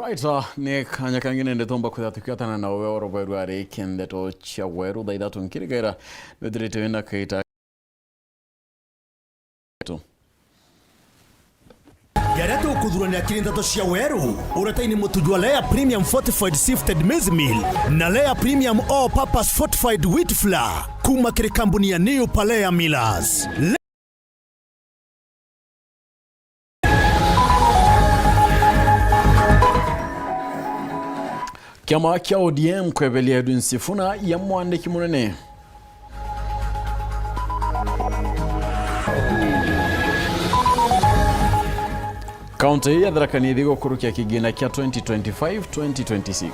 Right, ne kanya kangine ndetomba kutatukiatana na wewe oroberu ari kendeto cha weru daidatu nkirigera bedirite wina kaita Gareto kudhurania kirindato cia weru urataini mutujwa Lea Premium Fortified Sifted Maize Meal na Lea Premium All Purpose Fortified Wheat Flour kuma kiri kampuni ya New Palea Millers. Kiama kia ODM kwebelia Edwin Sifuna ya mwandiki munene. Kaunti ya Tharaka Nithi gukurukia kigina kia 2025-2026.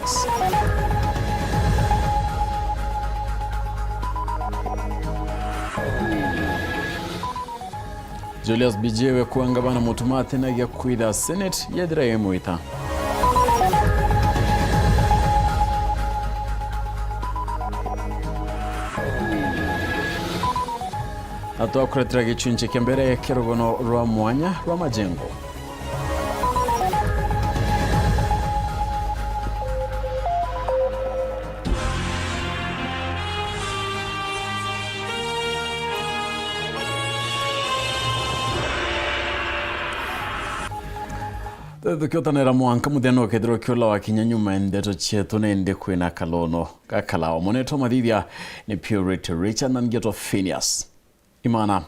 Julius Bijewe kuangabana mutumate na ya kuida Senate ya dhira muita. Atoa kuretera gichunche kembere ya kirogono rwa mwanya rwa majengo. Tukiotanera mwanka mutheno kethiro kiola wa kinyanyuma ndeto chetu nende kwina kalono kakalawa moneto mathithia ni Purity Richard na Ngeto Phineas imana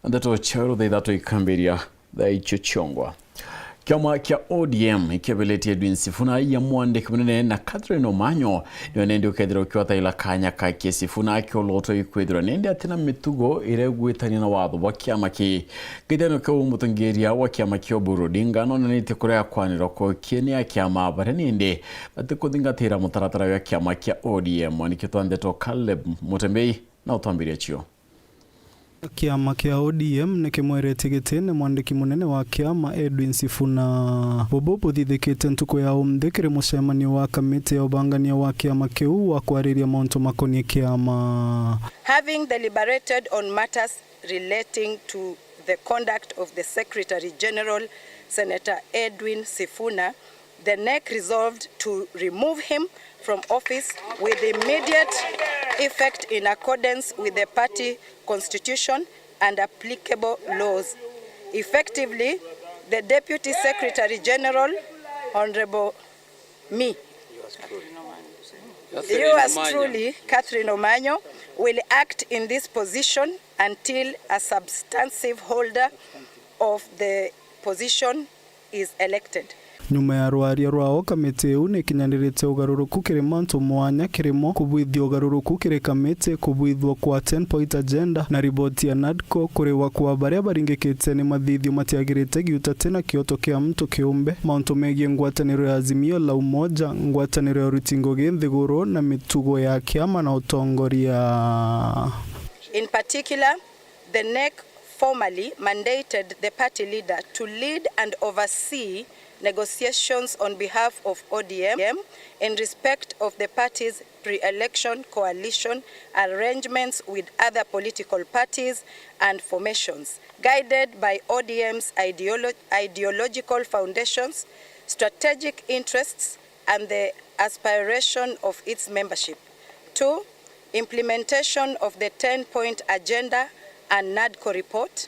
ndeto chero dhaidhato ikamberia dhaicho chongwa kiama kia ODM ikebeleti Edwin Sifuna ya mwandiki munene na Catherine Omanyo niyo nende ukethiro kiota ila kanya kakie Sifuna akioloto ikwethiro nende atina mitugo iregwitani na watho wa kiama ki githeno kwa umutungiria wa kiama ki Oburu Odinga no nite kurea kwaniro ko kieni ya kiama bare nende atikuthingatira mutaratara ya kiama kia ODM wanikitwa ndeto Caleb Mutembei na utambiria chio. Kiama kia ODM nikimwerete gitene mwandiki munene wa kiama Edwin Sifuna bobo thithikite ntuko ya umthikire mucemanio wa kamiti ya ubangania wa kiama kiu wa kwariria mauntu makonie kiama. Having deliberated on matters relating to the conduct of the Secretary General Senator Edwin Sifuna, the NEC resolved to remove him from office with immediate effect in accordance with the party constitution and applicable laws. Effectively, the Deputy Secretary General, Honorable yours truly, Catherine Omanyo, will act in this position until a substantive holder of the position is elected. Nyuma ya rwaria rwao kamiti iu nikinyanirite ugaruruku kiri mantu mwanya kirimo kubwithia ugaruruku kiri kamiti kubwithwa kwa 10-point agenda na riboti ya NADCO kuriwa kwa baria baringikite ni mathithio matiagirite giuta tena kioto kia mtu kiumbe mauntu megie ngwataniro ya Azimio la Umoja, ngwataniro ya Rutingo Githiguru na mitugo ya kiama na utongoria. In particular, the NEC formally mandated the party leader to lead and oversee negotiations on behalf of ODM in respect of the party's pre-election coalition arrangements with other political parties and formations, guided by ODM's ideological foundations, strategic interests, and the aspiration of its membership. 2. Implementation of the 10-point agenda and NADCO report.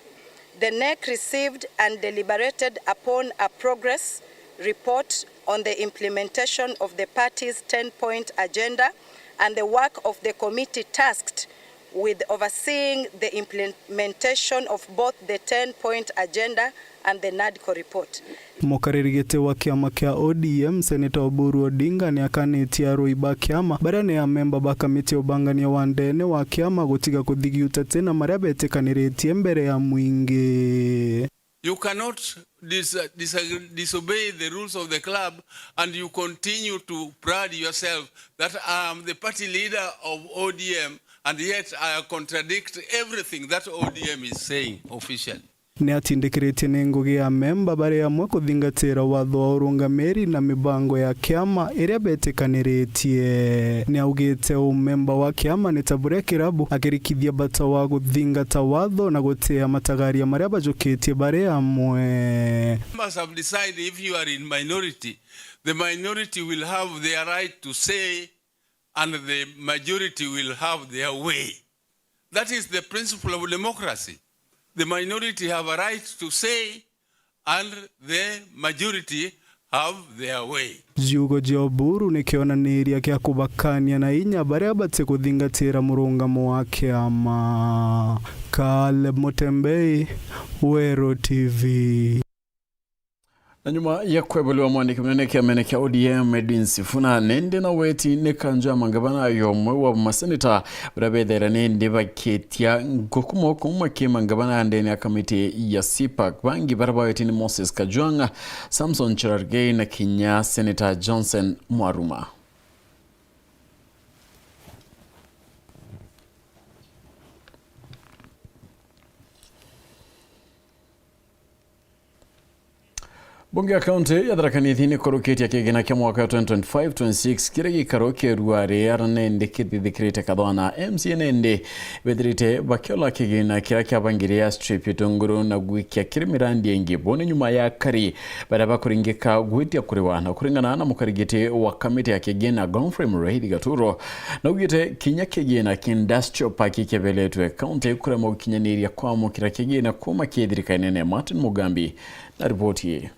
The NEC received and deliberated upon a progress report on the implementation of the party's 10-point agenda and the work of the committee tasked with overseeing the implementation of both the 10-point agenda and the NADCO report. Mukaririgite wa kiama kia ODM Senator Oburu Odinga ni akanitia ruiba kiama barane ya memba ba kamiti ubangania wa ndene wa kiama gutiga kuthigiuta tena maria betekaniretie mbere ya mwingi. You cannot disobey the rules of the club and you continue to pride yourself that I am the party leader of ODM and yet I contradict everything that ODM is saying officially. Ni atindikirite nengugi ya memba bare amwe kuthingatira watho wa urungamiri na mibango ya kiama iria betekaniretie. Ni augite memba wa kiama ni tabure kirabu akirikithia bata wa guthingata watho na gutea matagaria maria bajukitie bare amwe. Members have decided if you are in minority the minority will have their right to say and the majority will have their way. That is the principle of democracy. The minority have a right to say and the majority have their way. Jiugo Jioburu ni kionaniria kia kubakania na inya baria batse kuthingatira murungamo wa kiama. Caleb Mutembei, Wero TV. Na nyuma ya kwebelewa mwandiki mnene kia menekea ODM Edwin Sifuna nende na weti nekanja mangabana yomwe wa maseneta brabedera nende baketia ngokumo kuma ke mangabana ndeni ya kamiti ya CPAC bangi baraba weti ni Moses Kajwanga, Samson Cherargei na Kinya Senator Johnson Mwaruma. Bunge ya kaunti ya Tharaka Nithi ni koroketi ya kigina kia mwaka 2025-26 kiregi karoke ruare aranende kithithikirite kathwana MCNende bethirite bakiola kigina kira kia bangiria strip itunguru na gwikia kirimirandi yengi bone nyuma ya kari baada bakuringika gwitia kuriwana kuringana na mukarigite wa kamiti ya kigina Godfrey Muraithi Gaturo na ugite kinya kigina industrial park kebeletwe kaunti kurema kinyaniria kwa mukira kigina kuma kithirika nene Martin Mugambi na ripoti.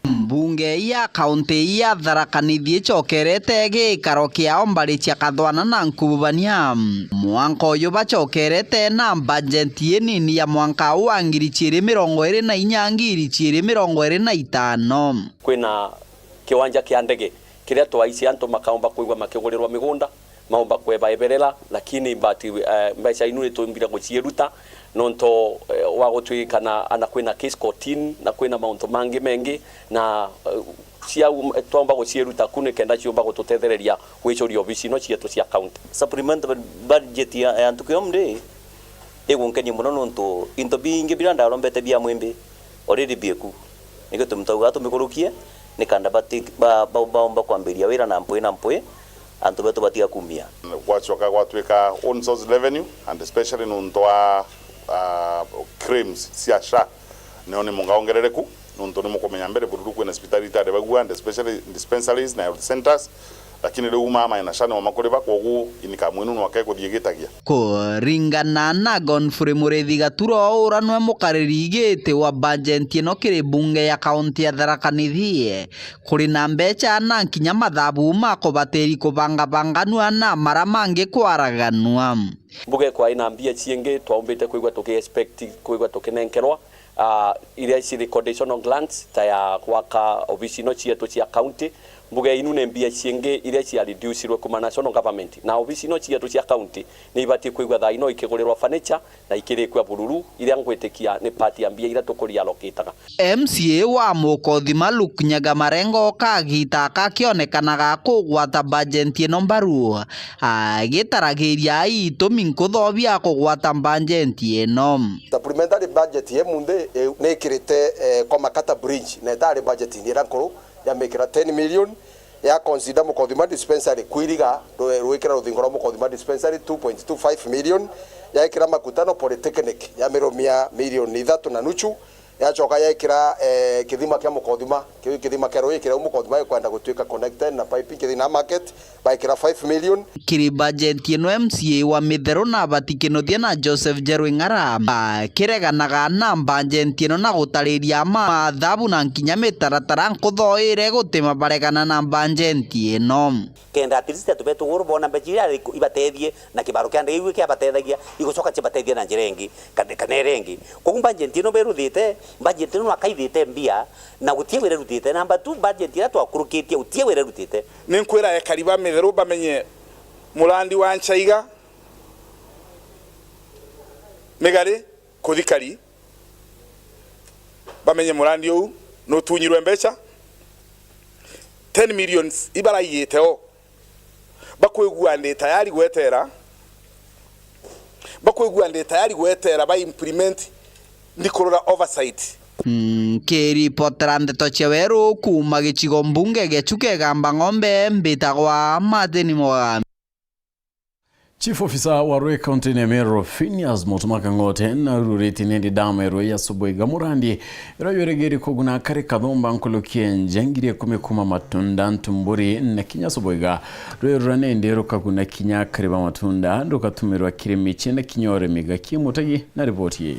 Bunge ya kaunti ya Tharaka Nithi chokerete gikaro kiao mbari cia kathwana na nkubania mwanka uyu bachokerete na bajeti nini ya mwanka wa 2024-2025 kwina kiwanja kia ndege kiria twaisi antu makaomba kuigwa makigurirwa migunda maomba kweba eberera lakini bati mbeca inu nitumbira gucieruta nonto wa gutwikana ana kwina case courtin na kwina maunto mangi mengi na cia twamba gucieruta kune kenda ciomba gututethereria gwicuri office no cietu cia account supplementary budget ya antu kiomde egunkeni muno nonto into bingi biranda rombete bia mwembe already bieku niko tumtauga tumikurukie nikanda baomba kwambiria wira na mpwe antu betu batia kumia wachoka gwatwika own source revenue and especially nontoa creams siasha neone mungaongerereku nonto nimukomenya mbere bururu kwena hospitality ade bagua and especially dispensaries na health centers lakini leo mama inashana wa makoreba kogu inika mwenu nwake kuthigitagia kuringana na Godfrey Muraithi Gaturo uranwe mukaririgite wa budget ino kiri bunge ya kaunti ya Tharaka Nithi kuri na mbeca na kinya mathabu makubateri kubanga na mara mangi kwaraganwa mbuge kwa ina mbia cienge twaumbite kuigwa tuki expect kuigwa tukinenkerwa iria isi conditional grants ta ya kwaka office no cietu cia county mbuge inu ne mbia cienge iria cia reduce kuma national government na office no cietu cia county ni ibati kuigwa tha ino ikigurirwa furniture na ikirikwa bururu iria ngwitikia ni party ya mbia ira tukuri allocataga MCA wa Mukothima Lukunyaga Marengo kagita kakionekanaga kugwata budget ino mbaru agitaragiria itumi nkuthobia kugwata budget ino supplementary budget ye munde nekirite Komakata bridge na tari budget ndira nkuru ya mekira 10 million ya consider Mukothima dispensary kwiriga ruikira ruthingo rwa Mukothima dispensary 2.25 million ya ikira makutano polytechnic ya miromia milioni 3.5 ya choka ya ikira kithima kia Mukothima kithima kia ruikira Mukothima kwenda gutwika connected na pipe kithina market by ikira 5 million kiri budget ino MCA wa Mithero na batikinothia na Joseph Jerwingara kireganaga na budget ino na gutariria mathabu na nkinya mitaratara nkuthoire gutima baregana na budget ino kenda at least tubetu guru bona mbejira ibatethie na kibaro kia ndege kia batethagia igucoka cibatethie na njirengi kana rengi koguo budget ino beruthite budget ino akaithite mbia na gutie wire rutite namba 2 budget ira twakurukitie utie wire rutite ninkwira ekariba Mithero bamenye murandi wa Nchaiga Migari kuthikari bamenye murandi u no tunyirwe mbeca 10 millions ibarayiteo bakwigua ndi tayari gwetera ba implement ndikorora oversight kiripotera ndeto cia Weru kuma gicigo mbunge gechuke gamba ng'ombe mbitagwa Martin Mugambi. Chief Officer wa Rue County Nemero Phineas Mutumaka Ngote na ruriti nendi damero ya subuhi gamurandi irayoregeri kuguna kare kadhomba nkulukie njengire kumekuma matunda ntumburi na kinya subuhiga rurane ndero kaguna kinya kariba matunda ndo katumirwa kirimiche na kinyore miga kimutagi na ripoti ye.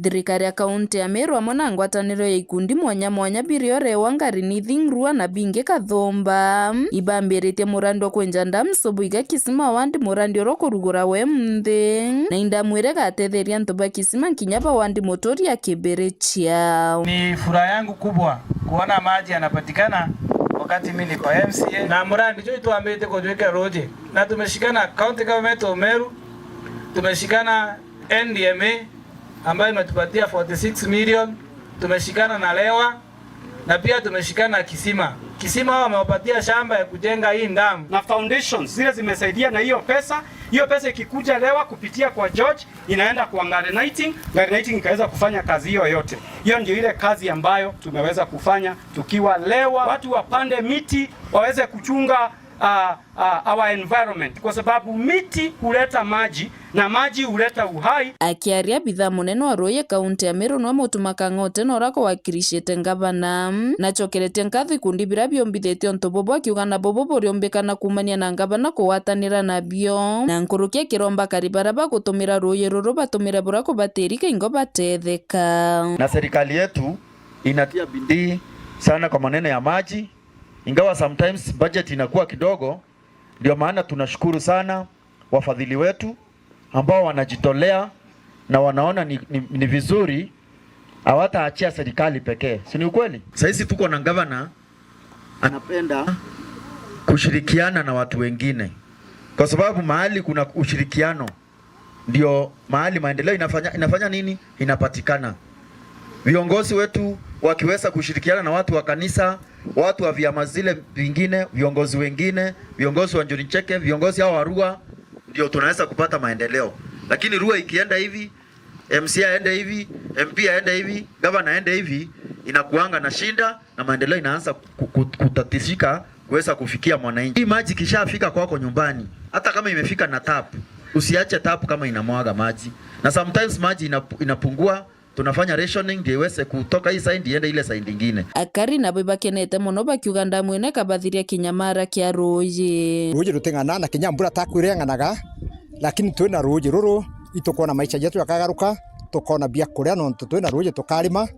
Thirikari ya kaunti ya Meru hamwe na ngwataniro ya ikundi mwanya mwanya biriore wangarini thingrua na binge kathomba ibambirite murandi wa kwenja ndamu subuhiga kisima wandi murandi oro kurugura we mthi na indamwire gatetheria ntoba kisima nkinyaba wandi motori ya Kiberechia. Ni furaha yangu kubwa kuona maji yanapatikana wakati mimi niko MCA na murandi jo tuambete kujweka roje na tumeshikana county government of Meru, tumeshikana NDMA ambayo imetupatia 46 million, tumeshikana na Lewa na pia tumeshikana Kisima. Kisima wamewapatia shamba ya kujenga hii ndamu na foundations zile zimesaidia, na hiyo pesa ikikuja Lewa kupitia kwa George inaenda kwa Garnighting ikaweza kufanya kazi hiyo yote. Hiyo ndio ile kazi ambayo tumeweza kufanya tukiwa Lewa, watu wapande miti waweze kuchunga our environment kwa sababu miti huleta maji na maji huleta uhai. Akiaria bidhaa munene wa Roye kaunti ya Meru no Mutumaka Ngote no rako wakirishete ngavana na chokerete nkathi kundi bira biombithete ontobobo akiugana bobo riombekana kumania na ngavana kuwatanira na bio na nkurukia kiromba karibaraba gutumira Roye ruru batumira burako baterika ingo batetheka. Na serikali yetu inatia bidii sana kwa maneno ya maji, ingawa sometimes budget inakuwa kidogo. Ndio maana tunashukuru sana wafadhili wetu ambao wanajitolea na wanaona ni vizuri hawataachia serikali pekee. Si ni ukweli? Sasa tuko na governor anapenda kushirikiana na watu wengine, kwa sababu mahali kuna ushirikiano ndio mahali maendeleo inafanya nini? Inapatikana. Viongozi wetu wakiweza kushirikiana na watu wa kanisa, watu wa vyama zile vingine, viongozi wengine, viongozi wa Njuri Cheke, viongozi hao wa Rua, ndio tunaweza kupata maendeleo. Lakini Rua ikienda hivi, MC aende hivi, MP aende hivi, governor aende hivi, inakuanga na shinda na maendeleo inaanza kutatishika kuweza kufikia mwananchi. Hii maji kishafika kwako nyumbani, hata kama imefika na tap, usiache tap kama inamwaga maji. Na sometimes maji inapungua, tunafanya rationing ndio iweze kutoka hii side iende ile side nyingine. Akari na beba kenete muno bakiuga ndamwene kabathiria kinyamara kia Roye. Roye rutengana na kinyambura takwirenganaga, lakini twina Roye ruru itukona maisha yetu yakagaruka, tukona bia kuria no twina Roye tukarima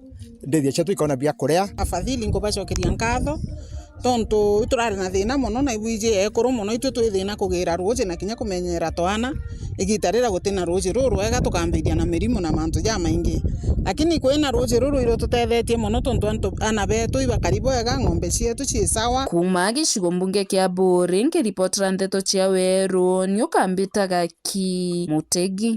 ndithia chetu ikona bia kuria. Afadhili ngo bacokeria ngatho tonto iturari na thina muno na ibwije ekuru muno itu twithina kugira Roye na kinya kumenyera twana igitarira gutina Roye ruru ega tukambiria na mirimu na mantu ja maingi, lakini kwina Roye ruru iro tutethetie muno tonto ana betu iba karibu ega ng'ombe cietu ci sawa. Kuma gicigo mbunge kia Buri nkiripotera ndeto cia Weru niukambitaga ki Mutegi.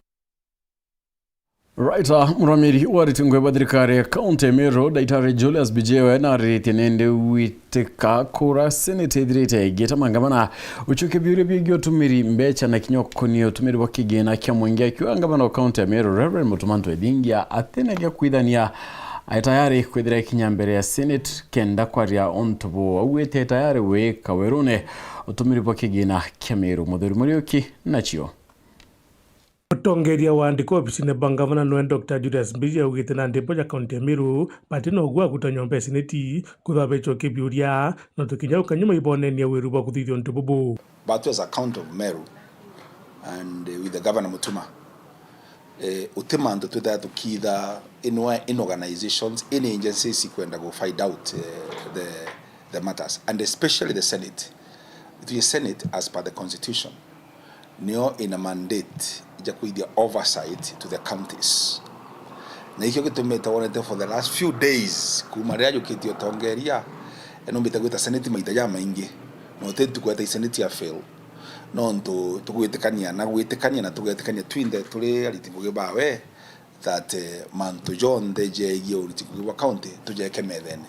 Right, muramiri waritungwe badrikari ya kaunti ya Meru daitari Julius Bijewe na riti nende uitika kura senete dirite geta mangamana uchuke biure bigyo tumiri mbecha na kinyoko niyo tumiri wakigena kia mwengia kiwa ngabana wa kaunti ya Meru Reverend Mutumanto Edingia atena kia kuidhania tayari kwedira kinyambere ya senate kenda kwa ria ontobo uwete tayari we kawerune utumiri wakigena kia Meru Muthuri Muriuki na chio. Mutongeria wa andiko obisine bangavana no Dr. Julius Bijewe ugite na ndipo ya kaunti ya Meru patino gwa kutanyombe seneti kuthabecho kibiuria no tukinya ukanyuma ibone ni weru ba kuthithio ntobobo. But as a county of Meru and with the governor Mutuma utemando to that to kida in organizations, in agencies kwenda go find out the matters, and especially the Senate. The Senate, as per the constitution, nio in a mandate ja kuidia oversight to the counties. Na hiyo kitu tumetaona for the last few days kumaria yukitio tongeria eno bitaguta Senate maitaja maingi no tetu kwata Senate ya fail no ndo tuguitekania na tuguitekania twinde tuli alitibuge bawe that manto John deje yo litibuge county tujeke medene.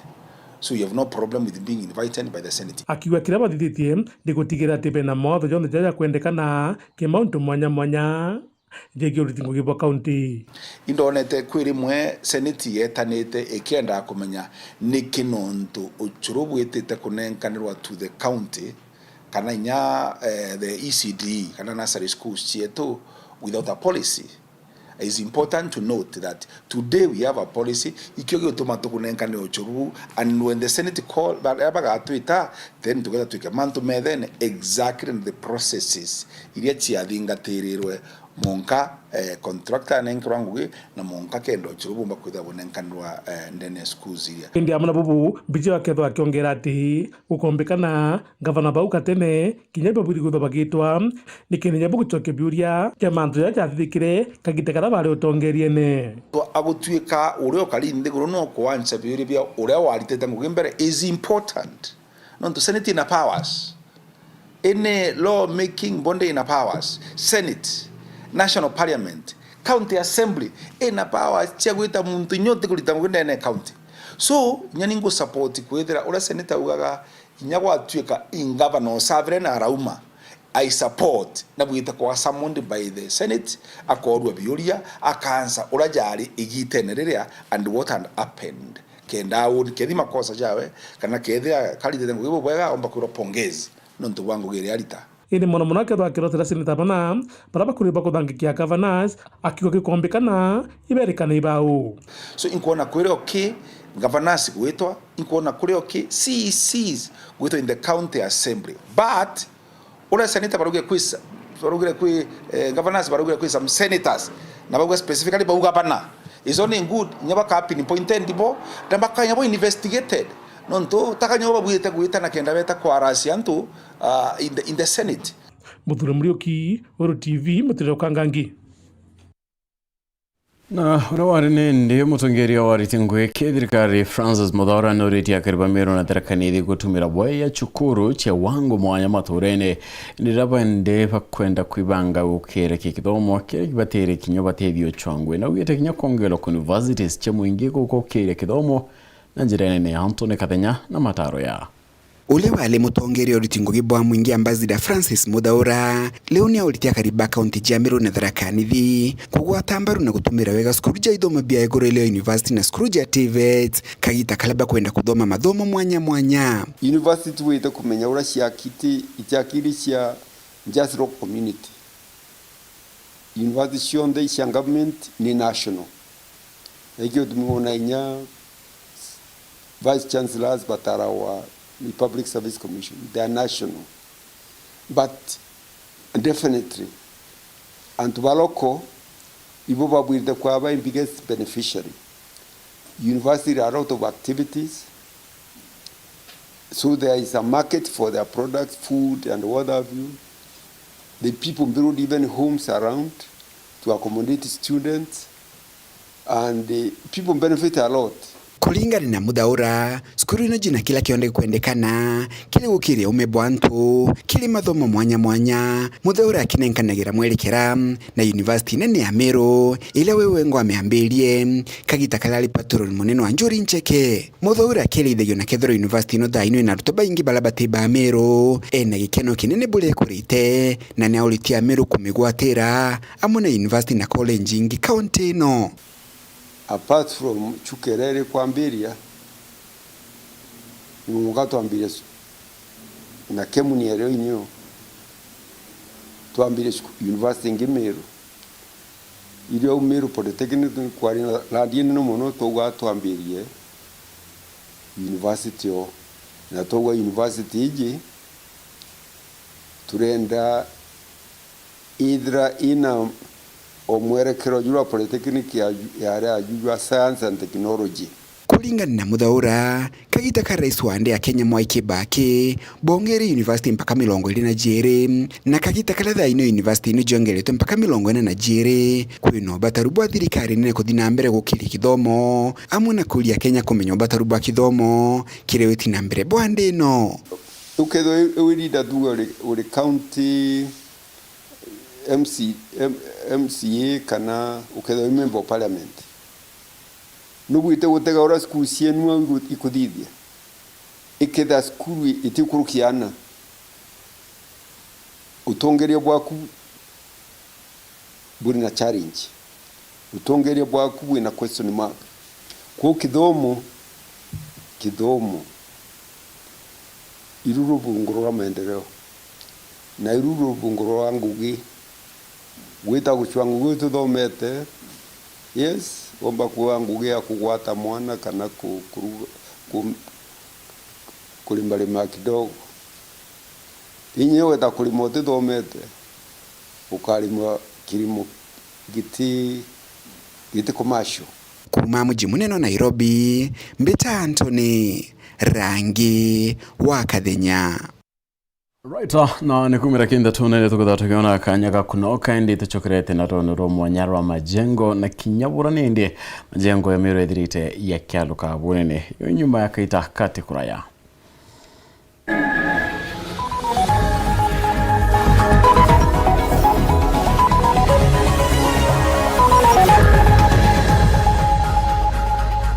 So you have no problem with being invited by the Senate. Akiwa kiraba thithitie ndigutigera tipe na motho jonde jaja kwendekana kimauntu mwanya jegi ulitingo gibo county. Indonete kwiri mwe Senate yetanete ekenda kumenya nikinonto uchurubu etete kunenkanirwa to the county kana nya the ECD kana nursery schools chietu without a policy. It's important to note that today we have a policy ikioge tomato ne ochuru, and when the Senate call baga tuita, then together to kemanto me then exactly the processes iriachi adinga terirwe monka contractor nenkrangu na monka kendo ochuru bakwitha bonenkanwa ndene schools iria India amana bubu biji waketho akiongera ati gukombekana gavana bau katene kinyebe buri gutho bagitwa nikene nyabu gucoke biuria kya mantu ya chathikire kagite kara bari utongerie ne to agutuika urio kali ndiguru no kwancha biuria bia uria waritete ngugimbere is important non to Senate ina powers, any law making bonde ina powers, Senate, National Parliament, County Assembly ina powers chia gwita muntu nyote kulita ngenda ene county. So nyaningo support kwethera ura senator ugaga nyagwa tuika in governor sovereign arauma I support na bwita kwa summoned by the Senate akorwa biuria akansa ura jari igitenereria and what had happened kenda uri kethi makosa jawe kana kethia kalite ngugibo bwega omba kuro pongezi nonto wangu gere alita ini mono mono aketho akirotera seneta bana baraba kuri bako thangikia governors akigo gikombekana iberikana ibao so inkona kwere okay governors gwetwa inkona kure okay CECs gwetwa in the county assembly but ora senator baruge kwisa baruge kwi governors baruge kwisa some senators na baruge specifically bauga bana is only good nyaba kapi ni pointed bo ndambaka nyabo investigated nonto takanyoba bwite gwita na kenda beta kwa rasi antu in the Senate Muthure Murioki Oro TV Muthure Kangangi na rawari nende mutongeria waritingwe thirikari Francis Muthora noriti akariba mero na terakanithi gutumira bwaya chukuru che wangu mwanya maturene ndirabende bakwenda kwibanga ukere kikithomo kire kibatere kinyoba tethio chwangwe na uyete kinya kongelo ku universities che muingi guko kire kithomo na njira nene Antone Kathenya na mataro ya ule wale mutongeria uritingo gibwa mwingi ambassador Francis Muthora leo ni auritia kariba county Jamiro na Tharakanithi kugwata mbaru na gutumira wega skuru ja ithoma bia Igoreleo University na skuru ja TVET kagita kalaba kwenda kuthoma mathomo mwanya mwanya university wete kumenya ura ciakiti itakiri cia just rock community university cionde cia government ni national egyo tumona inya vice chancellors batarawa the Public Service Commission, they are national. But definitely, and to Baloko, Iboba will the biggest beneficiary. University are out of activities, so there is a market for their products, food and what have you. The people build even homes around to accommodate students, and the people benefit a lot. Kulingana na Muthora skuru ino jina kila kionde kuendekana kile gukire umebwantu kile mathomo mwanya mwanya Muthora akinenganagira mwerekera na university nene ya Meru ile wewe ngo ameambirie kagita kalali patron munene wa Njuri Ncheke Muthora kile ithegio na Kethero University no tha ino na rutoba ingi balabate ba Meru ena gikeno kinene bule kurite na ne aulitia Meru kumigwatira amuna university na college ingi county no. Apart from Chukerere kwambiria ngumukato ambiria na kemuni ya leo inyo tuambiria university ngimeru ile umeru polytechnic kwa la dini no mono toga tuambirie university o na toga university iji turenda idra ina omwerekero jura polytechnic ya jura science and technology kulingana na Muthora kagita ka rais wa ande ya Kenya Mwai Kibaki bongere university mpaka 20 na kagita kala tha ino university ni jongeretwe mpaka 40 kwino batarubwa thirikari nene kuthina mbere gukiri kithomo amwe na kulia Kenya kumenya batarubwa kithomo kireweti na mbere bwande no uketho wirida duga uri county MCA kana uketho member of parliament nubwite gutega ora skulu cienu ikuthithia iketha skulu itikurukiana utongeria bwaku buri na challenge utongeria bwaku buri na question mark ko kithomo iruru bungurura maendeleo na iruru bunguro wangugi gwita guchwa ngugi tuthomete yes omba kuwa ngugi ya kugwata mwana kana kulimbalima kidogo inyewe ta kulimo tuthomete ukalima kilimo giti kumasho. Kuma mji munene Nairobi, Mbita Anthony, Rangi wa Kathenya. Right, na nikumira kinda tunene tukutatukiona kanyaga kunoka indi tuchokerete na ronero mwanyaro wa majengo na kinyabura nindi majengo ya Meru ethirite ya kialuka bunene yo nyumba yakaita kati kuraya.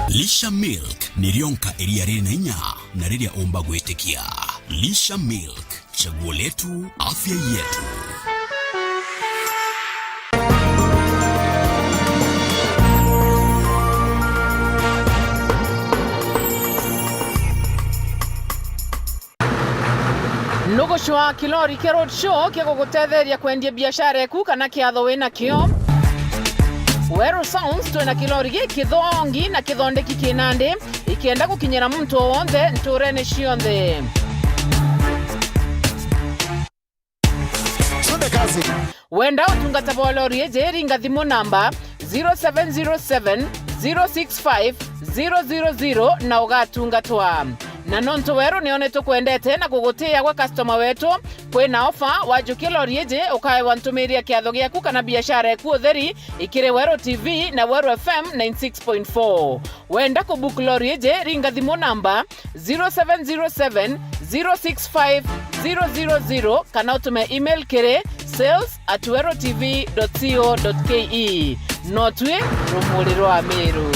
Lisha Milk ni rionka eria rina inya na riria omba gwitikia. Lisha Milk, chaguo letu, afya yetu. Nugushwa kilori kia road show kia gugutetheria kwendia biashara yaku kana kiatho wina kio. Wero Sounds twena kilori kithongi na kithondeki kinande ikienda gukinyira muntu wothe nturene cionthe. Wenda utungata bolori ringa thimu namba 0707 065 000 na ugatungatwa. Na nonto wero neoneto kwendete na kugutia kwa customer wetu kwina offer wajukia lori eje ukae wantumiria kiatho giaku kana biashara yaku utheri ikire Wero TV na Wero FM 96.4. Wenda kubook lori eje ringa thimu namba 0707 065 000 kana utume email kire sales@werotv.co.ke. Notwe rumuliro wa Meru.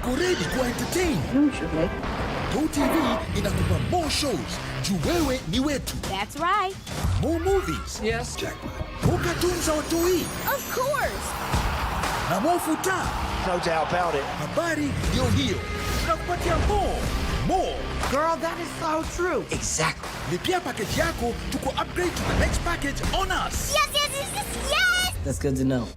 Ready to entertain? Usually. GoTV inakupa more shows. Juwewe ni wetu. That's right. More movies. Yes. Jackpot. More cartoons za watoi. Of course. Na more futa. No doubt about it. Habari ndio hiyo. Tunakupatia more. Girl, that is so true. Exactly. Lipia package yako tuko upgrade to the next package on us. Yes. That's good to know.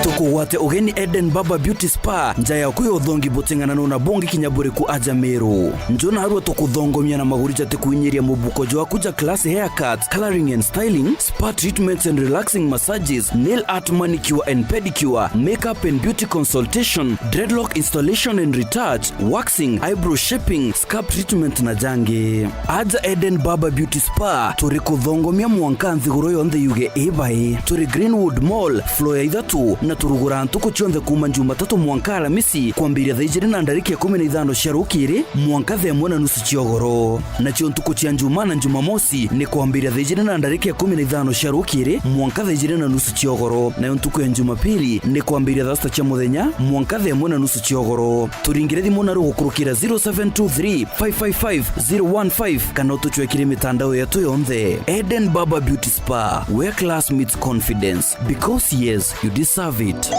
Tukuwate ugeni Eden Baba Beauty Spa njaya kuyo thongi botingana na bongi kinyabure ku aja Meru. Njona harua tukuthongomia na magurija tekuinyiria mubuko jwa kuja class haircuts, coloring and styling, spa treatments and relaxing massages, nail art, manicure and pedicure, makeup and beauty consultation, dreadlock installation and retouch, waxing, eyebrow shaping, scalp treatment na jange. Aja Eden Baba Beauty Spa turi kuthongomia mwankanthi goro yonthe yuge ebai. Turi Greenwood Mall, floor ya ithatu na turugura ntuko chionde kuma Jumatatu mwanka Alamisi kwambiria thaa 15 cia rukiri mwanka thaa 1:30 ciogoro. Na cio ntuko cia Njuma na Jumamosi ni kwambiria thaa 15 cia rukiri mwanka thaa 2:30 ciogoro. Na ntuko ya Jumapili ni kwambiria thaa 6 cia muthenya mwanka thaa 1:30 ciogoro. Turingire thimu na rugukurukira 0723 555 015 kana utuchwekire mitandao yetu yonthe. Eden Baba Beauty Spa, where class meets confidence, because yes, you deserve it.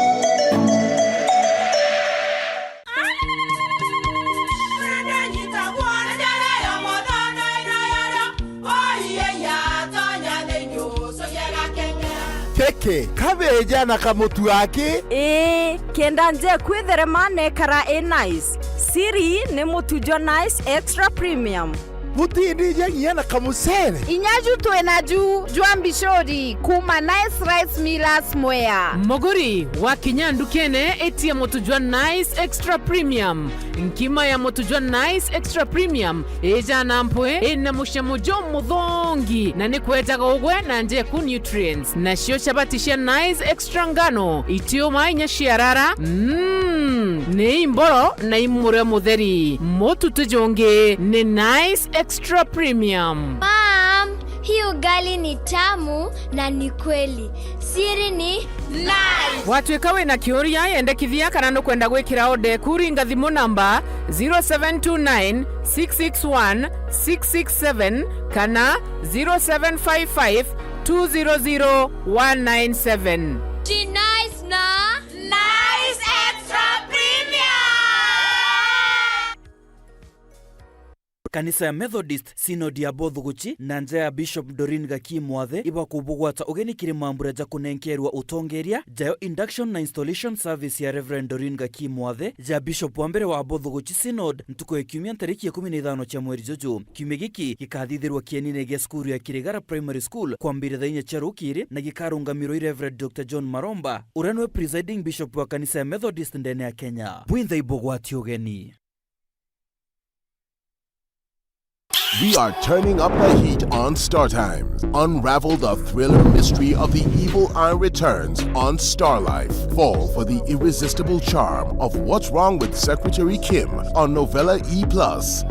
Keke, kabeja na kamutu wake? Kenda nje kwitherema nekara nice. Siri ni mutujo nice extra premium. Mutindi ngiye na kamusere. Inyaju twenaju jwambishori kuma nice rice millers mwea. Moguri wa kinyandu kene etia motujwa nice extra premium. Nkima ya motujwa nice extra premium eja nampwe ena mushamojo muthongi na nikwetaga ugwe na nje ku nutrients. Na shio shabatisha nice extra ngano itio mainya shiarara. Ni imboro na imure mutheri. Motu tujonge ni nice extra premium. Mom, Hii ugali ni tamu na ni kweli. Siri ni nice. Watuika wina kiuria yendekithia kana no kwenda gwikira ode kuringa thimu namba 0729 661 667 kana 0755 200 197. Ji nice na nice extra premium. Kanisa ya Methodist Synod ya Bothuguchi na nja ya Bishop Doreen Gaki Mwathe iba kubugwata ugeni kiri mambura ja kunenkerwa utongeria jayo induction na installation service ya Reverend Doreen Gaki Mwathe ja Bishop wa mbere wa Bothuguchi Synod ntuko ekiumia tariki 15 cha mweri Jojo. Kiumia giki gikathithirwa kienine gia skuru ya Kirigara Primary School kwambire thainya cha Rukiri na gikarungamirwo Reverend Dr. John Maromba uranwe presiding bishop wa kanisa ya Methodist ndene ya Kenya. Bwinthe ibugwati ugeni. We are turning up the heat on Star Times. Unravel the thriller mystery of the evil eye returns on Star Life. Fall for the irresistible charm of What's Wrong with Secretary Kim on Novella E+.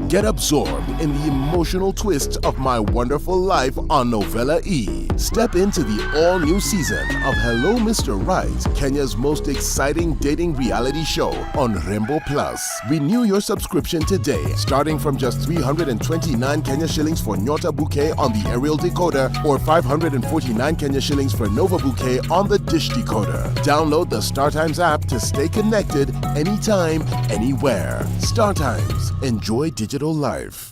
Get absorbed in the emotional twists of My Wonderful Life on Novella E. Step into the all-new season of Hello Mr. Right, Kenya's most exciting dating reality show on Rainbow Plus. Renew your subscription today, starting from just 329 Kenya shillings for Nyota Bouquet on the aerial decoder or 549 Kenya shillings for Nova Bouquet on the dish decoder. Download the StarTimes app to stay connected anytime, anywhere. StarTimes. Enjoy digital life.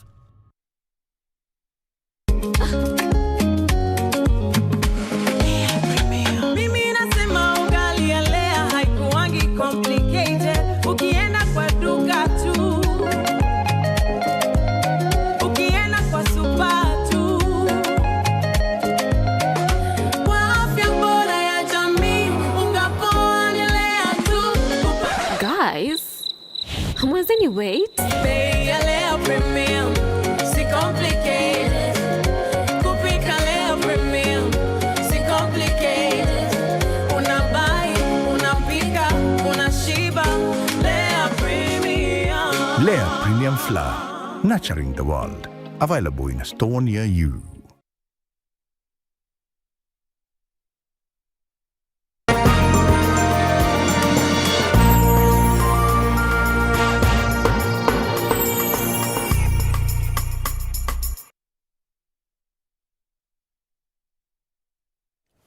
Any wait? Premium, si complicated. Kupika leo premium, si complicated. Unabai, unapika, unashiba. Lea Premium. Lea Premium Flour, nurturing the world. Available in a store near you.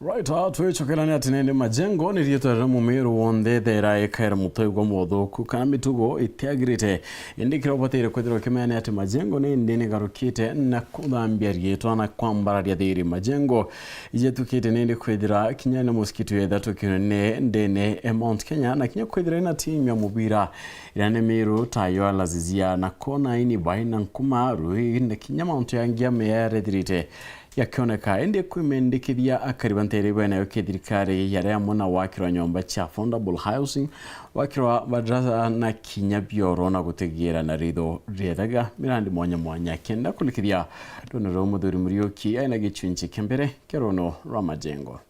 Right, twicukirani ati nende majengo ni rietorera mumiru wonde thera ekaira mutoigwa muthuku kana mitugo itiagirite indikira ubatire kwithirwa kimene ati majengo ni ndini garukite na kuthambia rietwa na kwambararia thiri majengo ijetukite nindi kwithira kinyane muskitu yetha tukirene ndene Mount Kenya na kinya kwithira ina timu ya mubira irane miru tayo lazizia na kona ini baina nkuma rui na kinya Mount yangia meyare dirite yakioneka ende kwimendikithia akaribantere bwana yokedirikari yare amona wakirwa nyomba cha affordable housing wakirwa madrasa na kinya bioro na gutegira na rido riedaga mirandi mwanya kenda kulikithia donero muthuri murioki aina gichunchi kembere kerono ramajengo.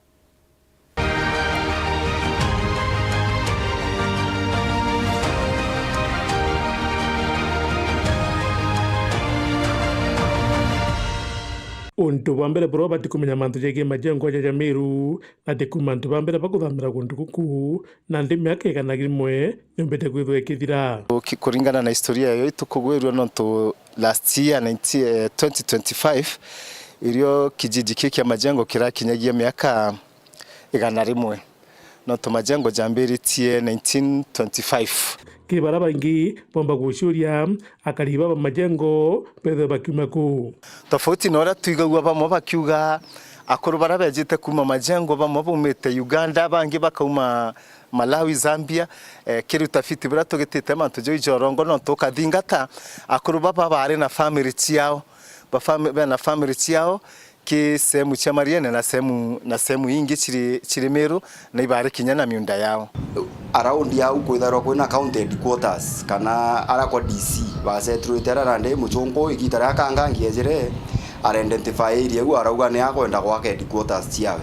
Untu bambere bro bati kumenya mantu jege majengo ya Jamiru na te kumantu bambere bakuthamira kundu kuku na ndi miaka igana rimwe nyombete kwithwe kithira kuringana na historia yo itukugwirwa nonto last year 2025 irio kijiji kiki ya majengo kirakinyagia miaka igana rimwe nonto majengo jambiri tie 1925 kibara bangi bomba gushuria akariba ba majengo pedho bakimaku tofauti nora tuigagwa bamwe bakiuga akoro barabejite kuma majengo bamwe bumete Uganda bangi bakauma Malawi Zambia kiri utafiti biratogitete mantu jo ijorongo no tokathingata akoro baba bare na family ciao na family ciao ki sehemu cha Mariene na sehemu ingi chiri Meru na ibare kinya na miunda yao around yao kwitharwa kwina county headquarters kana arako DC basetruitera rande muchongo igitara kanga ngiejere ara identify area gu arauga ne akwenda gwaka headquarters ciawe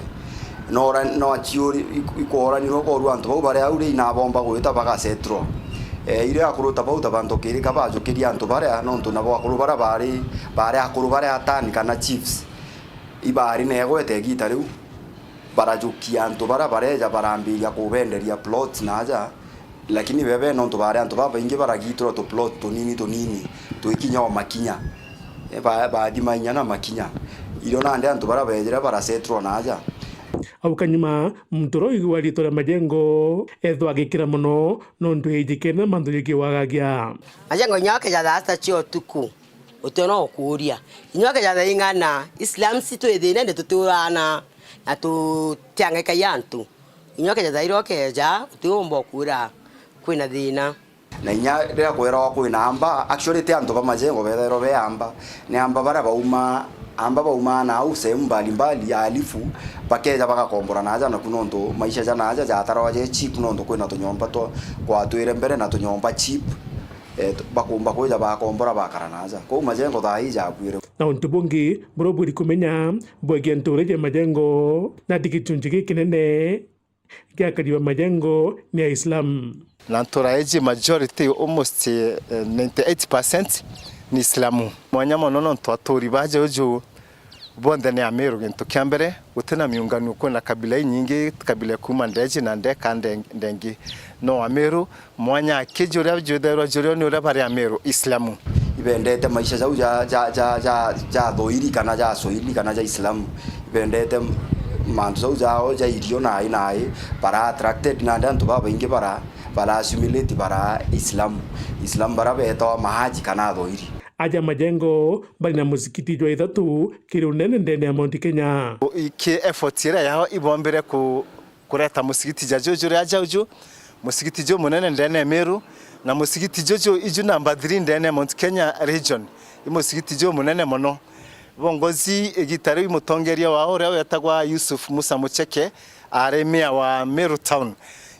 no achiuri ikoranirwo ko rwantu bau bare aure ina bomba gwita baka setro ile akuruta bau tabanto kiri kabajo kiri antu bare no ntu nabo akuru bara bare akuru bare atani kana chiefs ibari negwete gita riu barajukia antu bareja barambiria kubenderia plots naja lakini bebe no ntubare antu baba ingi baragitro to plot tunini tuikinya makinya badimanya na makinya irona ande antu barabejera barasetro naja au kanyuma mtoro igwa ritora majengo ethwa gikira muno no ndu ejikena mandu yiki wagagia majengo nyoke ja dasta chio tuku utono kuria nyoke ja ingana islam situ edene de tuturana na tu tiange kayantu nyoke ja iroke ja utumbo kura kwina thina na inya ria kwera kwina amba actually te antu ba majengo bethero be amba ne amba bara bauma na au sehemu mbalimbali ya alifu pakeja bagakombora naja na kunonto maisha jana aja jataraje cheap nonto kwina tunyomba to kwa twire mbere na tunyomba cheap bakumba koja bakombora bakaranaja ko majengo thaija kwire na untubungi buroburi kumenya bwegentoreje majengo na dikitunjike kinene kia kadiba majengo ni ya Islam na toraeji majority almost 98% ni Islamu mwanyama nono twatori baje uju bonde ne Ameru gento kiambere utena miungano kuna kabila nyingi kabila kuma ndeji na ndeka ndengi no Ameru mwanya kijura jodero joro ni urabari Ameru Islamu ibendete maisha zau ja doiri kana ja soili kana ja Islamu ibendete manzo zao ja idio nai para attracted na ndantu baba ingi para assimilate para Islam bara beto mahaji kana doiri aja majengo bali na muzikiti jwa ithatu kiri unene ndene ya Mount Kenya iki effort ira yao ibombere kureta muzikiti jajojore aja uju muzikiti jo munene ndene Meru na muzikiti jojo iju namba 3 ndene Mount Kenya region muzikiti jo munene mono bongozi egitari mutongeria wao reo yatagwa Yusuf Musa Mucheke aremia wa Meru town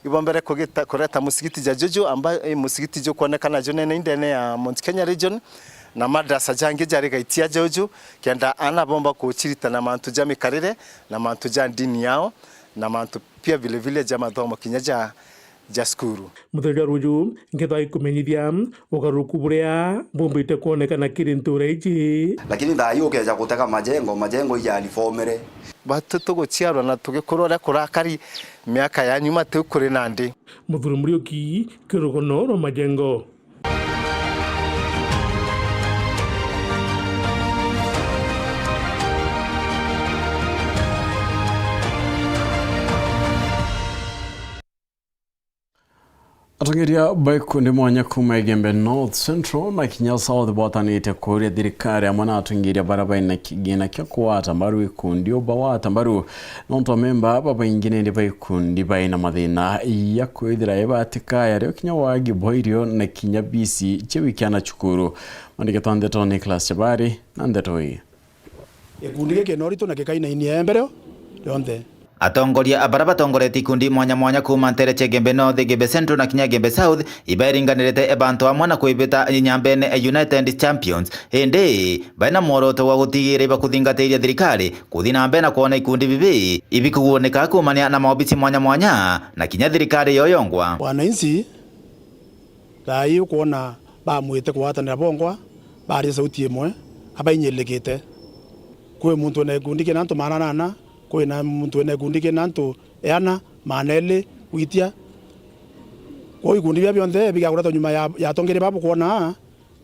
ibombere kureta muzikiti jajojo amba muzikiti jo kuonekana jo nene ndene ya Mount Kenya region na madrasa jange jari gaitia jojo kenda ana bomba kuchirita na mantu jami karire na mantu dini yao na mantu pia vile vile jama thomo kinyaja jaskuru muthenya ruju ngethai kumenyithia ugaruku buria bumbite kuonekana kirinture iji lakini thayo keja guteka majengo ija alifomere batuto guciarwa na tugikurora kurakari miaka ya nyuma tukuri nandi muthuru murioki kirugono ro majengo Atongeria baikundi mwanya kuma Igembe North Central na Kinya South botanite kuria thirikari amwe na atongeria barabara na kigina kya kuwata mbaru ikundi obawata mbaru nonto memba baba ingine ndi baikundi baina mathina ya kwithira ebatika yario Kinya wagi boirio na Kinya BC chewikiana chukuru mandike tondeto Nicholas Chabari na ndetoi ikundi gike norito na kikaina ini embere yonthe atongoria abara batongoreti ikundi mwanya kuma Ntereche Gembe North Gembe Central na Kinya Gembe South ibairinganirete ebantu amwe na kwibita nyambene United Champions ende baina mworoto wa gutigire bakuthingatĩria thirikari kuthi na mbere na kuona ikundi bibi ibikuoneka kumania na maobisi mwanya na Kinya thirikari yoyongwa wananchi thai kuona bamwite kuhatanira bongwa bari sauti imwe abainyelekete kwe muntu na ikundi kina ntu manana kwina muntu ene kundi nantu eana manele witia ko ikundi bya byonthe bigakura to nyuma ya tongere babo kuona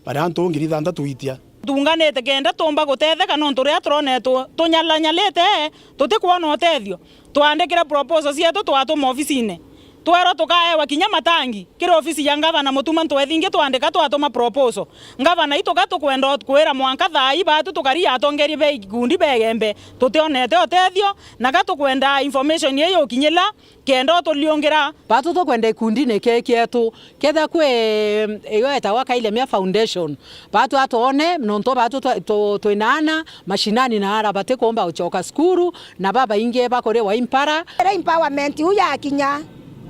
bari antu ngiri thanda tuitia tunganete kenda tomba gutetheka no nturia turonetwo tunyalanyalete tutikuona utethio twandikira proposal cietu twatuma ofisine twero tukaewa Kinya matangi kira ofisi ya ngavana mutuma ntwethinge twandika twatuma proposal ngavana itoka tukwenda kwira mwanka thai batu tukari atongerie be ikundi begembe tutionete otethio na gatukwenda information yeyo kinyila kenda tuliongera batu tukwenda ikundi ne kekietu ketha kwe iyo etawa Kailemia Foundation batu atone nonto batu twinana mashinani na ara bate komba uchoka skuru na baba inge bakore wa impara empowerment uya Kinya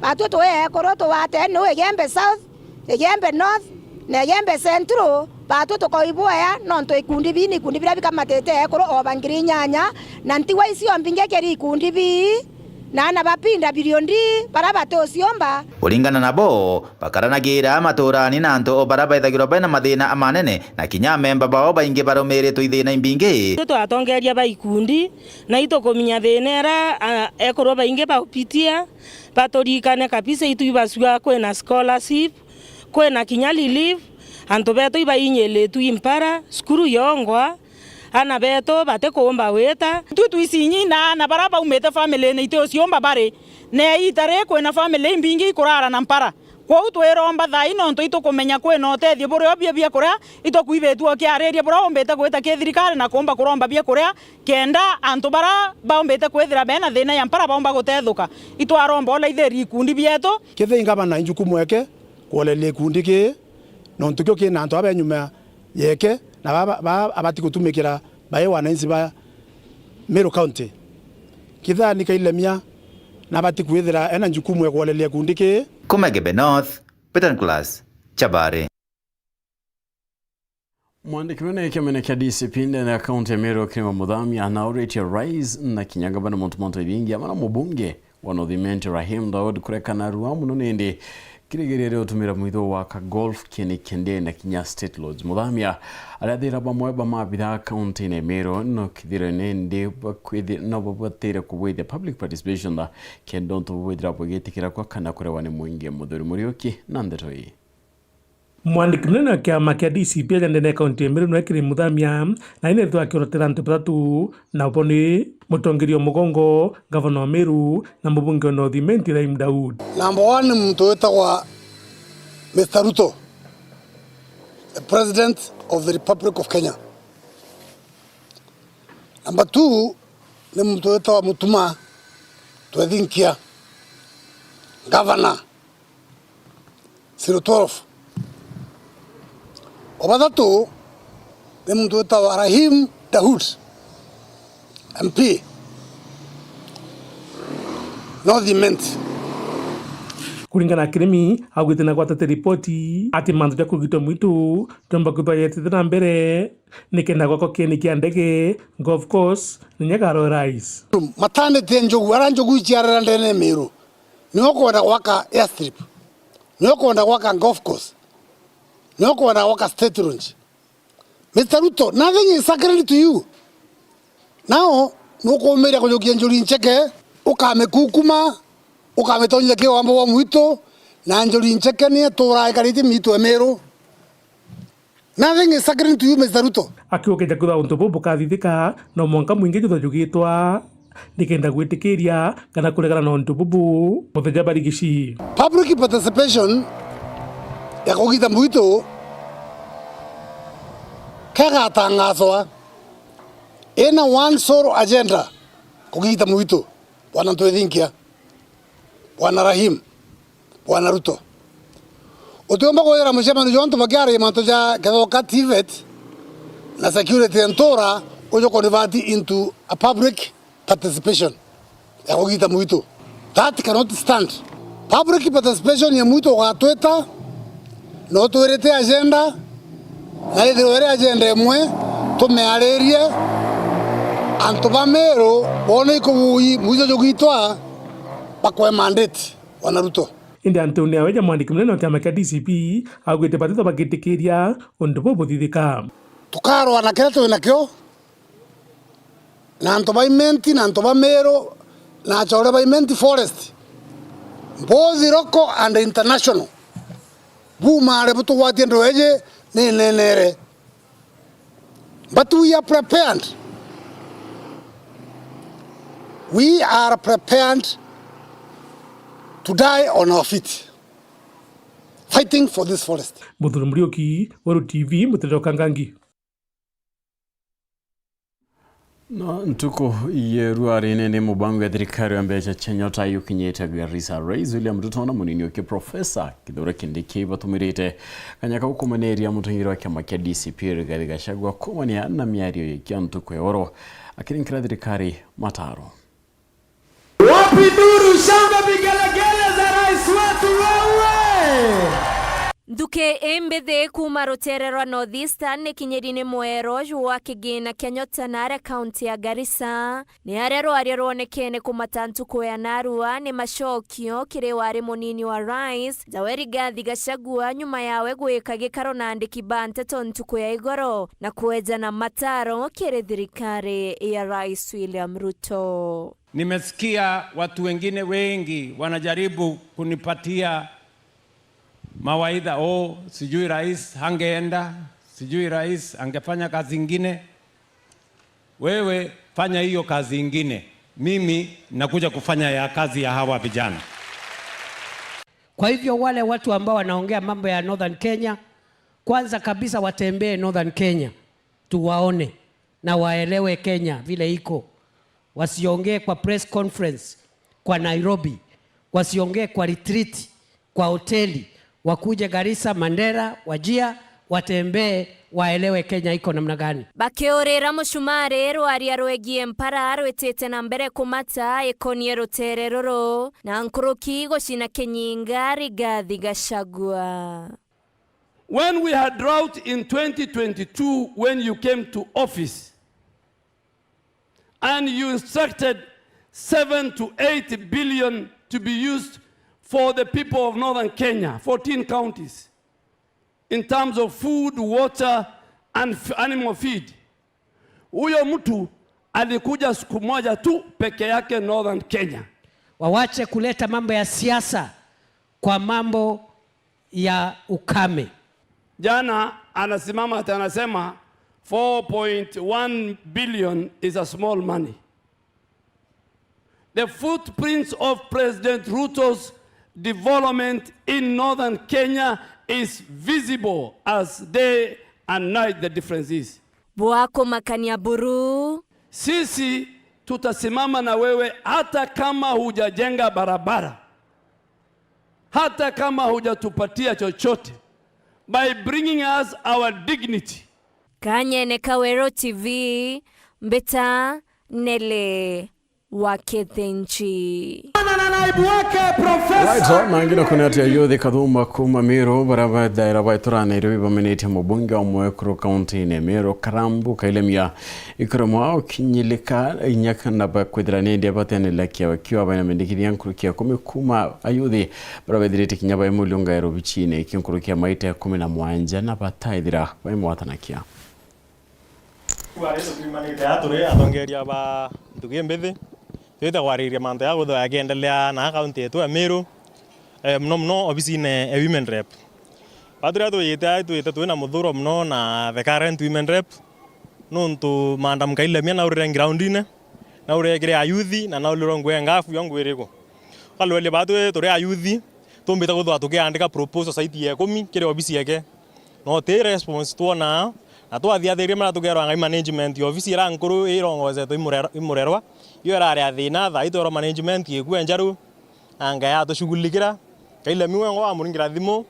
batu tuwe koroto wate no Igembe South Igembe North na Igembe Central batu tukoiboya nonto ikundi bini kundi bira bikamatete koro obangiri nyanya na ntiwa isio mbinge keri ikundi bi na bapinda biliondi baraba tosiomba Uringana nabo bakaranagira maturani na antu baraba ithagirwo bena mathina amanene na kinya memba bao baingi baromeretwo ithina imbingi twatongeria baikundi na itokominya thenera ekorwo baingi baupitia batorikane kabisa itubasua kwena scholarship kwena kinya relief antu beto ibainyeletu impara skuru yongwa ana beto bate kuomba weta tutu isinyi na baraba umete family ne ite osiomba bare ne itare kwena family mbingi kurara na mpara kwa utweromba thai no nto itukumenya kwena otethio bure obia bia kuria itokuibetu okiareria bura ombete gweta kethirikari na kuomba kuromba bia kuria kenda antu bara baombete kwethira bena thina ya mpara baomba gutethuka itwaromba ola itheri kundi bieto kithinga bana injukumu eke kuolelia kundi ki no ntukyo kina antu abenyuma yeke na baba abati kutumikira bae wananchi ba Meru County kitha nikailemia na abati kwithira ena njukumu ya kuolelia kundi ki Kumegebe North Peter Class Chabare Mwandiki mene kemene kia DCP ndani ya kaunti ya Meru Kirima Muthami anaoretia rais na kinyaga bana monto ibingi amana mubunge wa North Rahim Daud kurekana ruamu nonende kirigerere utumira mwitho wa ka golf kene kende na kinya state lodge Muthamia arathira bamwe bamabitha county ne Meru no kithira nende bakwithi no babatira kubwithia public participation da kendo to bwithira bwegetikira kwa kana kurewa ni mwingi muthuri Muriuki na ndetoi Mwandiki mnene wa kiama kia DCP ndene kaunti ya Meru Kirima Muthamia na ine thwa kirotera antu batatu na uponi mutongerio mugongo governor wa Meru na mbunge wa North Rahim Daud. Number 1 mtu wetagwa Mr. Ruto, the President of the Republic of Kenya. Number 2 ni mtu wetagwa Mutuma Twethinkia, Governor 012. Obatatu ni mtu wetagwa Rahim Daud, MP North. Kulingana na Kirimi augite na gwatete ripoti ati mantu ja kugitwo mwitu tomba kubayete na mbere nikenda gwako kieni kia ndege golf course ninyagaro rais maternity njogu ara njogu ciarara ndene Meru niyo kwenda gwaka airstrip niyo kwenda gwaka golf course niyo kwenda gwaka state lounge. Mr. Ruto, nothing is sacred to you. Now nuko umeria kujokia njuri ncheke ukamekukuma ukametonya ke wambo wa mwito na njuri ncheke ni tora ikariti mito Meru. Nothing is sacred to you, Mr. Ruto. Akiuke jakudha untu bubu kathithika no mwanka mwingi jutho jugitwa nikenda gwitikiria kana kuregana na untu bubu mutheja barigici public participation ya kugita mwito kaga tangazo ena one solo agenda kugita mwito bwana Twethinkia, bwana Rahim, bwana Ruto utomba kwera mshema jonto bagari manto ja kadoka TVET na security entora ujo convert into a public participation ya kugita mwito. That cannot stand. Public participation ya mwito wa tweta no tuerete agenda na ile agenda mwe tumearerie antu ba Meru bone ko mwito jogitwa bakwe mandate wana Ruto. Indi Antonio weja mwandiki mnene wa kiama kia DCP augite batito bagitikiria undu bubu thithika tukaro anakera twinakio na antu baimenti na antu ba Meru na chore baimenti forest both local and international bumare butu wati ndoeje ne nenere but we are prepared to die on our feet fighting for this forest. Muthuri Muriuki, Waru TV, Mutero Kangangi. No ntuko yeruari nene mubangu ya thirikari wa mbecha chenyota yukinyete Garissa Rais William Ruto na munini oke professor Kithure Kindiki batumirite kanyaka ukumaneria mutungira wa kiama kia DCP Rigathi Gachagua kumania na miario ya ntuko ya oro akirinkira thirikari mataro. Wapi duru shanga vigelegele za rais wetu wewe? Nduke embethe kuma rutererwa North Eastern ni kinyirine mwero wa kigina Kenyota nare county ya Garissa ni harero aria ronekene kumatantuko ya narua ni mashokio kire wari munini wa Rais Yoweri Gathi Gachagua nyuma yawe gwika gikaro na andiki bante tontuko ya igoro na kueja na mataro kire thirikari ya Rais William Ruto. Nimesikia watu wengine wengi wanajaribu kunipatia mawaidha, sijui rais hangeenda, sijui rais angefanya kazi ingine. Wewe fanya hiyo kazi ingine, mimi nakuja kufanya ya kazi ya hawa vijana. Kwa hivyo wale watu ambao wanaongea mambo ya Northern Kenya, kwanza kabisa watembee Northern Kenya, tuwaone na waelewe Kenya vile iko. Wasiongee kwa press conference kwa Nairobi, wasiongee kwa retreat kwa hoteli, wakuje Garissa, Mandera, Wajia, watembee waelewe Kenya iko namna gani. Bakiorera mushumare rwaria rwegie mpara rwetete na mbere kumata ekonie rutereroro na nkuruki goshina Kenyinga Rigathi Gachagua. When we had drought in 2022 when you came to office and you instructed 7 to 8 billion to be used for the people of Northern Kenya, 14 counties, in terms of food, water, and animal feed. Huyo mtu alikuja siku moja tu peke yake Northern Kenya. Wawache kuleta mambo ya siasa kwa mambo ya ukame. Jana anasimama anasema 4.1 billion is a small money. The footprints of President Ruto's development in Northern Kenya is visible as day and night. The difference is Bwako Makania Buru, sisi tutasimama na wewe hata kama hujajenga barabara, hata kama hujatupatia chochote, by bringing us our dignity. Kanyene Kawero TV, Mbeta Nele Wakethenchi. Right, so nangina kunati ya yodhi kadhuma kuma Meru baraba daira baiturane iribi bamenete mubunge wa Mwekuru County ne Meru Karambu kailemia ikromo au kinyilika inyaka na bakwidhirane ndia batene lakia wakiwa baina mendikini yankurukia kuma ayodhi baraba direte kinyaba ya mulunga ya rubichine kinkurukia maita ya 11 na bataidhira baimu watanakia. Kuwarezo kulimanite ya ture atongeria ba ndugie mbethe tuita wariria manto ya gutho agendelea na county yetu ya Meru mno obisine women rep padura tuita tuina muthuro mno na the current women rep nuntu manda mkaile mia na urire groundine na urire ya youth na uliro ngwe ngafu yangu iriko kalwele batu turi ya youth tumbita gutho tukiandika proposal site ya 10 kire obisi yake no te response tuona na twathia thiria mara tugerwa ngai management office ira nkuru irongoze to imurerwa iyo era ya thina tha itoro management yekwe njaru anga ya tushugulikira kaile miwe ngo amuringira thimo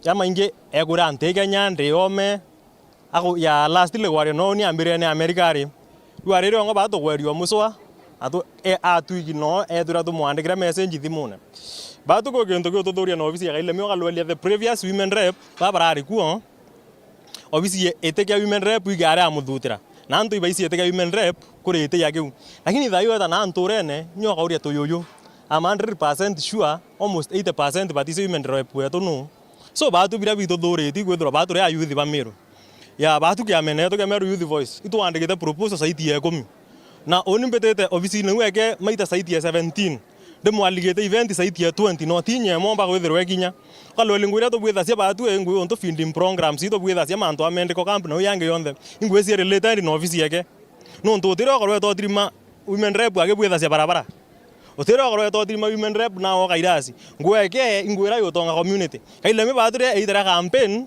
yama inge egura antege nyande yome ako ya last le wari no ni ambire ne amerikari wari ro ngo ba to gwerio muswa atu atu no edura to mwandikira message thimune ba to go gento go to doria no office ya kaile miwe kalwele the previous women rep ba barari ku obisi eteke women rep igara amuthutira na ntu ibaisi eteke women rep kuri ete yake lakini thayo eta na nturene nyoka uria toyoyo am 100% sure almost 80% but is women rep wetu no so batu bira bito doreti gwethura batu ria youth ba Meru ya batu kia mene to ke Meru youth voice itu andikite proposal site ya 10 na onimbetete obisi ne weke maita site ya 17 demo aligete event site ya 20 no tinye momba gwethirwe kinya kalole ngwira to bwetha cia batu engwe onto feeding programs ito bwetha cia manto amende ko camp no yange yonde ingwe cia related no office yake no nto tiro korwe to trima women rep age bwetha cia barabara otiro korwe to trima women rep na o kairasi ngweke ingwira yo tonga community kaile me batu re itera campaign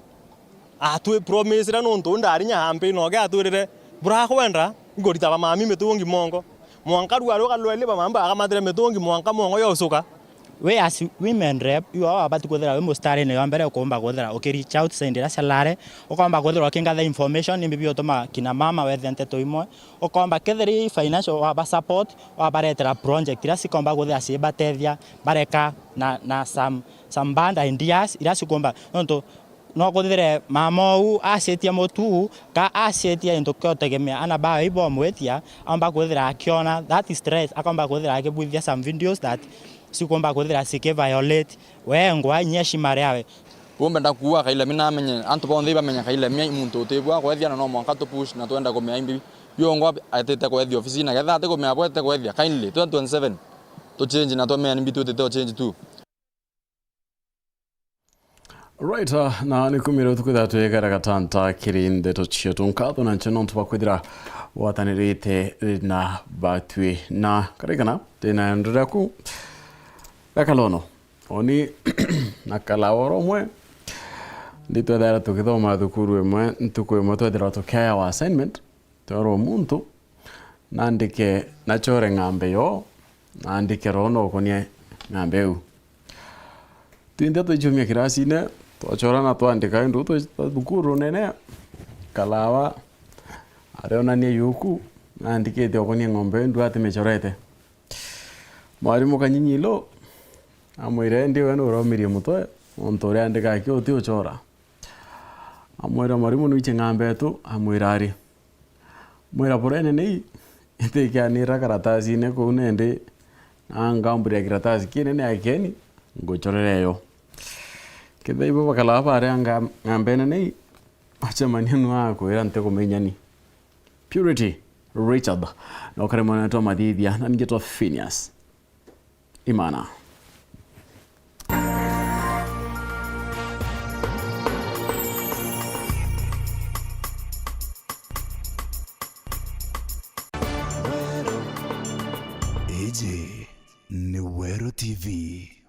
atu promise ra no nto ndari nya campaign no ga aturire bura kwendra ngorita ba mami metungi mongo mwanka ruaro kalwele ba mamba akamadire metungi mwanka mongo yo suka we as women rep you are about kuthera we mustari ne ambere ukomba kuthera reach out sendera salare ukomba kuthera kinga information ni bibi otoma kina mama we nteto imwe ukomba ketheri financial wa support wa baretera project ira sikomba kuthera si batethia bareka na some band ideas ira sikomba nonto no kuthire mamou asetia motu ka asetia into kyotegemea ana ba ibo mwetia amba kuthira akiona that is stress akomba kuthira akibuithia some videos that sikomba kuthira sike violate wengwa nyeshi mariawe bombe ndakuwa kaile mina menye antu bonde bamenya kaile mia muntu tebwa kwethia no mwanka to push na twenda komea imbi biongo atete kwethia office na getha ate komea bwete kwethia kindly 2027 to change na to mea nimbitu to change too. Right, na nikumiro tukwitha twegara gatanta kirinde tochietu nkatho na ncheno twakwithira watanirite na batwi na karikana tena ndiraku Kalono oni nakalaworo mwe nditwethera tukithoma thukuru imwe ntuku imwe twethira tukea wa assignment twaro muntu nandike nachore ng'ambe yo nandike rono konie ng'ambe eu twinde tuchumia kirasine twachorana twandika ndu thukuru nene kalawa areonanie yuku nandikite okonie ng'ombe ndu atimechorete mwarimu kanyinyilo amwire ndi we no romirie mutwe onto ria ndika kyo ti uchora amwira mwarimu nuiche ng'ambe tu amwira ari mwira porene nei itikianira karatasi ne ko nende angambure karatasi kine ne akeni ngochorereyo kidai bo bakala bare ng'ambe nei acha maneno ako era nteko menyani Purity Richard no kare mwana to madithia na ngeto Phineas Imana. AJ ni Wero TV.